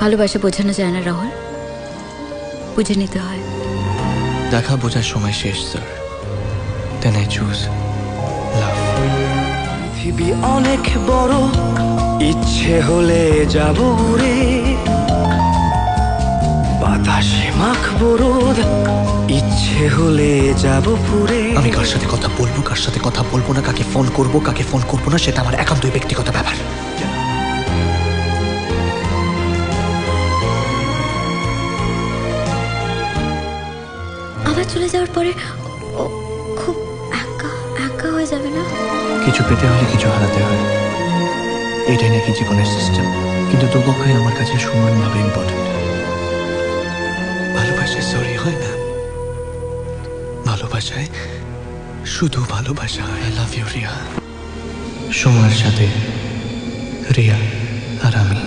ভালোবাসা বোঝানো যায় না রাহুল, বুঝে নিতে হয়। দেখা বোঝার সময় শেষ স্যার। দেন আই চুজ লাভ। পৃথিবী অনেক বড়, ইচ্ছে হলে যাব উড়ে, বাতাসে মাখবো রোদ, ইচ্ছে হলে যাব পুরে। আমি কার সাথে কথা বলবো, কার সাথে কথা বলবো না, কাকে ফোন করব, কাকে ফোন করবো না, সেটা আমার একান্তই ব্যক্তিগত ব্যাপার। আবার চলে যাওয়ার পরে ও খুব একা একা হয়ে যাবে না? কিছু পেতে হলে কিছু হারাতে হয়, এটাই নাকি জীবনের সিস্টেম। কিন্তু দুপক্ষই আমার কাছে সমানভাবে ইম্পর্টেন্ট। ভালোবাসায় সরি হয় না, ভালোবাসায় শুধু ভালোবাসা। I love you Riya. সময়ের সাথে রিয়া আর আমি